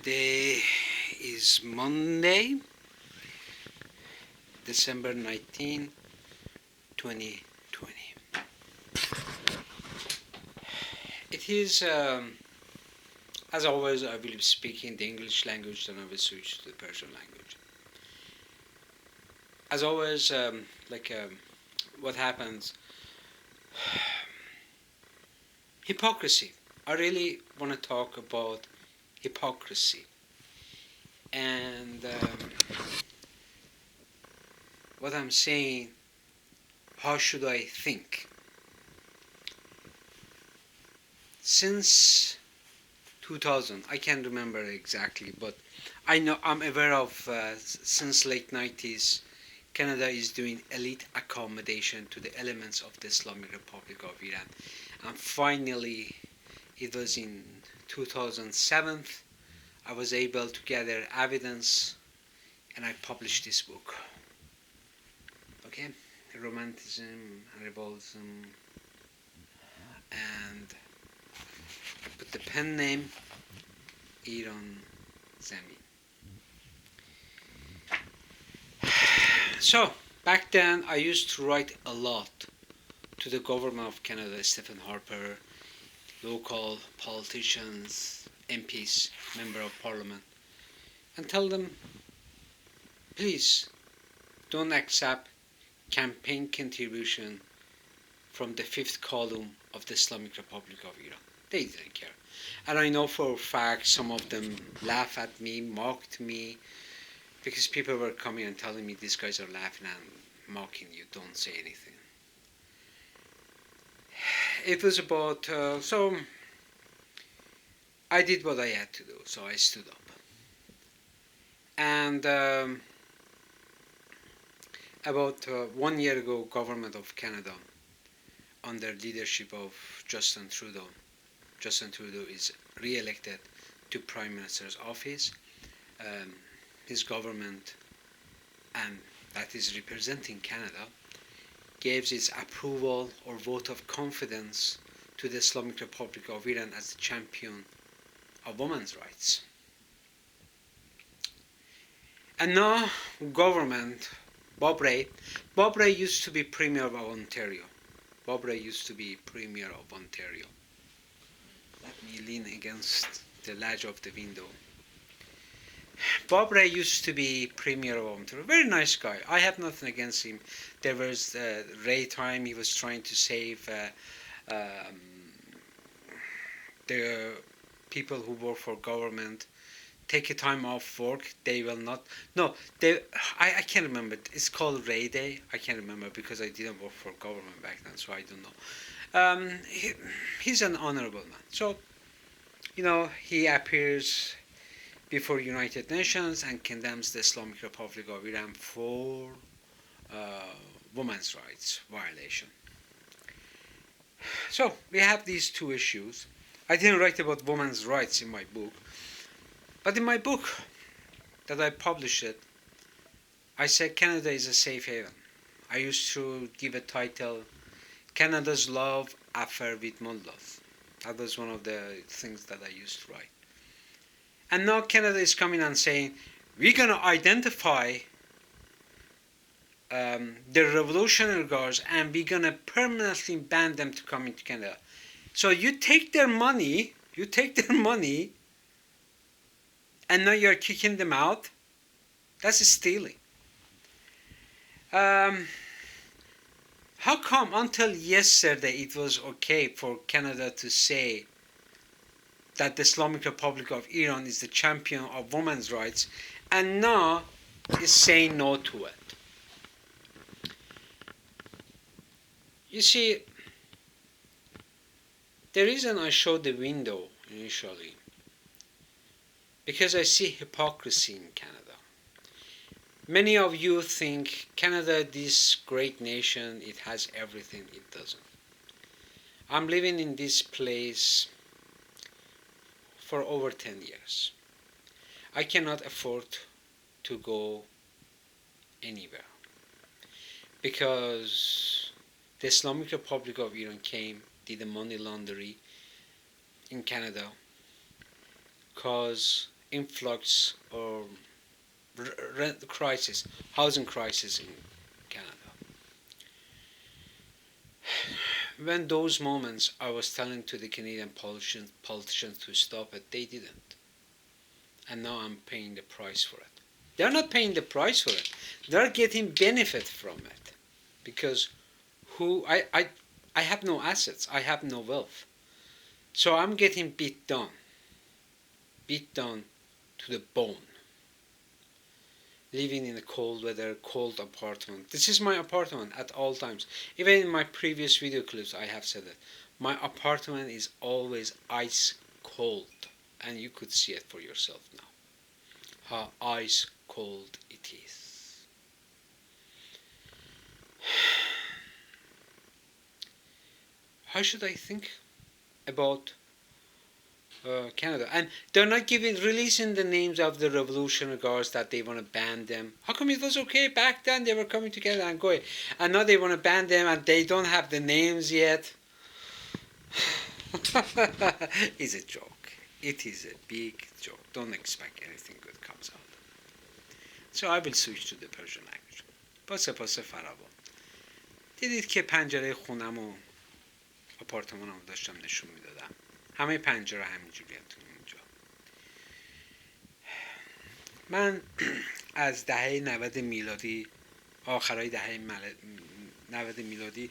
Today is Monday, December 19, 2020. It is, as always, I will be speaking the English language, then I will switch to the Persian language. As always, what happens? Hypocrisy. I really want to talk about hypocrisy. And what I'm saying, how should I think? Since 2000, I can't remember exactly, but I'm aware of since late 90s, Canada is doing elite accommodation to the elements of the Islamic Republic of Iran. And finally, it was in 2007, I was able to gather evidence and I published this book. Okay, Romanticism, Revoltism, and I put the pen name Iran Zemin. So back then I used to write a lot to the government of Canada, Stephen Harper, local politicians, MPs, Member of Parliament, and tell them, please don't accept campaign contribution from the fifth column of the Islamic Republic of Iran. They didn't care. And I know for a fact some of them laughed at me, mocked me, because people were coming and telling me these guys are laughing and mocking you, don't say anything. It was about, so I did what I had to do, so I stood up. And about 1 year ago, government of Canada, under leadership of Justin Trudeau is re-elected to Prime Minister's office. His government, and that is representing Canada, gives its approval or vote of confidence to the Islamic Republic of Iran as the champion of women's rights. And now government, Bob Rae used to be Premier of Ontario. Bob Rae used to be Premier of Ontario. Let me lean against the ledge of the window. Bob Rae used to be Premier of Ontario. Very nice guy. I have nothing against him. There was Rae time he was trying to save the people who work for government. Take a time off work. They will not. No, I can't remember. It's called Rae Day. I can't remember because I didn't work for government back then, so I don't know. He's an honorable man. So, he appears before United Nations and condemns the Islamic Republic of Iran for women's rights violation. So we have these two issues. I didn't write about women's rights in my book, but in my book that I published I said Canada is a safe haven. I used to give a title, Canada's Love Affair with Mullahs. That was one of the things that I used to write. And now Canada is coming and saying, we're going to identify the Revolutionary Guards and we're going to permanently ban them to come into Canada. So you take their money, and now you're kicking them out. That's stealing. How come until yesterday it was okay for Canada to say that the Islamic Republic of Iran is the champion of women's rights, and now is saying no to it? You see, the reason I showed the window initially, because I see hypocrisy in Canada. Many of you think Canada, this great nation, it has everything. It doesn't. I'm living in this place for over 10 years. I cannot afford to go anywhere because the Islamic Republic of Iran came, did a money laundering in Canada, caused influx or rent crisis, housing crisis in Canada. When those moments I was telling to the Canadian politicians to stop it, they didn't. And now I'm paying the price for it. They're not paying the price for it. They're getting benefit from it. Because I have no assets. I have no wealth. So I'm getting beat down to the bone, living in a cold weather, cold apartment. This is my apartment at all times. Even in my previous video clips I have said it. My apartment is always ice cold, and you could see it for yourself now, how ice cold it is. How should I think about Canada? And they're not releasing the names of the Revolutionary Guards that they want to ban them. How come it was okay back then? They were coming together and going, and now they want to ban them and they don't have the names yet. It's a joke. It is a big joke. Don't expect anything good comes out. So I will switch to the Persian language. با سپاس فراوان. دیدید که پنجره خونم و آپارتمانم داشتم نشون میدادم. همه پنجره همینجوری تو اینجا. من از دهه 90 میلادی، آخرای دهه 90 میلادی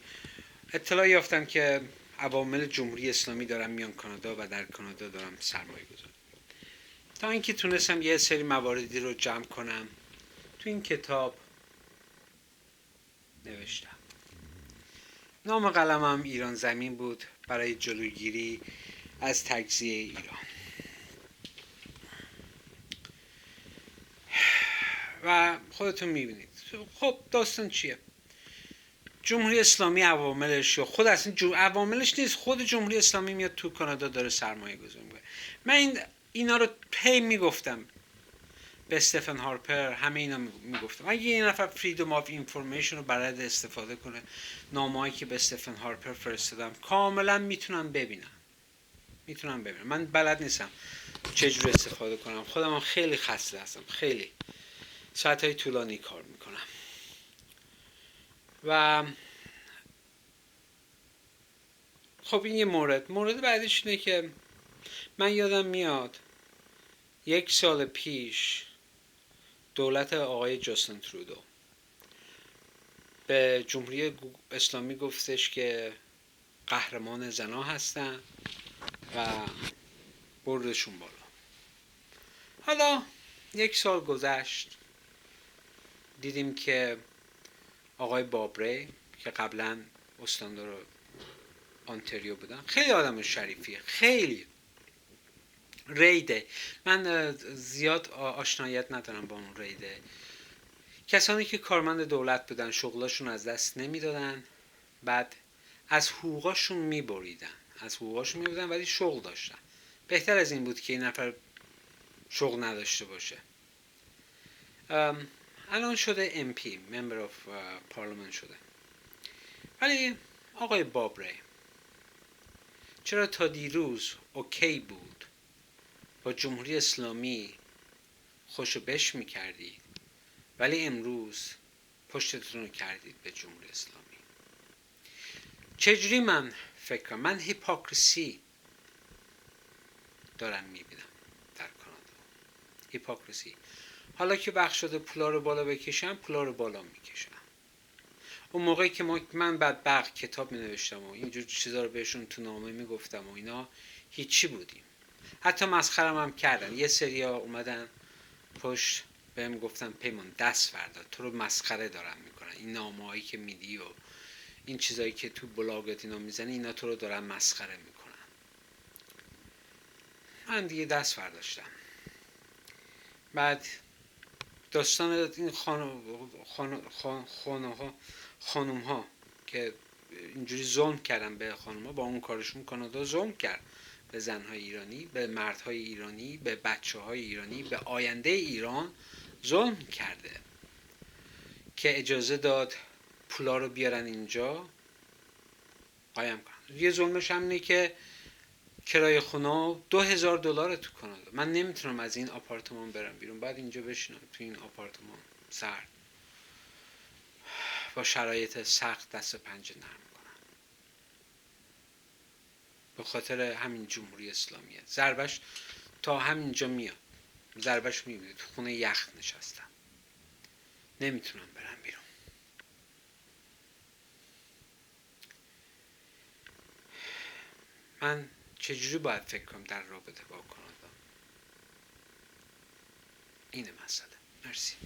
اطلاع یافتم که عوامل جمهوری اسلامی دارن میان کانادا و در کانادا دارم سرمایه گذاری. تا اینکه تونستم یه سری مواردی رو جمع کنم تو این کتاب نوشتم. نام قلمم ایران زمین بود برای جلوگیری از تجزیه ایران. و خودتون میبینید. خب داستان چیه؟ جمهوری اسلامی عواملش یا خود اصلا عواملش نیست، خود جمهوری اسلامی میاد تو کانادا داره سرمایه گذاری میکنه. من اینا رو هی میگفتم به استفن هارپر، همه اینا میگفتم اگه یه نفر فریدم آف اینفورمیشن رو بلد استفاده کنه، نامه‌ای که به استفن هارپر فرستادم کاملا میتونم ببینم. من بلد نیستم چجوری استفاده کنم. خودم هم خیلی خسته هستم، خیلی ساعتهای طولانی کار میکنم. و خب این یه مورد بعدیش اینه که من یادم میاد 1 سال پیش دولت آقای جاستین ترودو به جمهوری اسلامی گفتش که قهرمان زنا هستن و بردشون بالا. حالا 1 سال گذشت، دیدیم که آقای بابری که قبلا استاندار آنتریو بودن، خیلی آدم شریفیه، خیلی ریده. من زیاد آشنایت ندارم با اون ریده. کسانی که کارمند دولت بودن شغلاشون از دست نمیدادن، بعد از حقوقاشون میبریدن ولی شغل داشتن. بهتر از این بود که این نفر شغل نداشته باشه. الان شده MP Member of Parliament شده. ولی آقای بابری چرا تا دیروز اوکی بود با جمهوری اسلامی خوشو بش میکردید ولی امروز پشتتون رو کردید به جمهوری اسلامی؟ چجوری من فکر کنم؟ من هیپوکریسی دارم میبینم در کانادا. هیپوکریسی. حالا که وقت شده پولا رو بالا بکشم، پولا رو بالا میکشم. اون موقعی که من بعد کتاب مینوشتم و اینجور چیزا رو بهشون تو نامه میگفتم و اینا، هیچی بودیم. حتی مسخرم هم کردن. یه سریا اومدن پشت بهم گفتن پیمان دست فردا، تو رو مسخره دارن میکنن، این نامه‌هایی که میدی و این چیزایی که تو بلاگت اینا میزنی اینا تو رو دارن مسخره میکنن. من دیگه دست فرداشتم. بعد داستان این خانوم ها که اینجوری ظلم کردن به خانوم ها، با اون کارشون کانادا ظلم کرد به زنهای ایرانی، به مردهای ایرانی، به بچه های ایرانی، به آینده ایران ظلم کرده که اجازه داد پولا رو بیارن اینجا قایم کنن. یه ظلمش هم اینه که کرایه خونه $2000 تو کانادا. من نمیتونم از این آپارتمان برم بیرون، بعد اینجا بشینم تو این آپارتمان سرد با شرایط سخت دست و پنجه نرم کنم به خاطر همین جمهوری اسلامیه. ضربش تا همینجا میاد، ضربش میبینه. تو خونه یخ نشستم، نمیتونم برم بیرون. من چجوری باید فکر کنم در رابطه با کانادا؟ اینه مسئله. مرسی.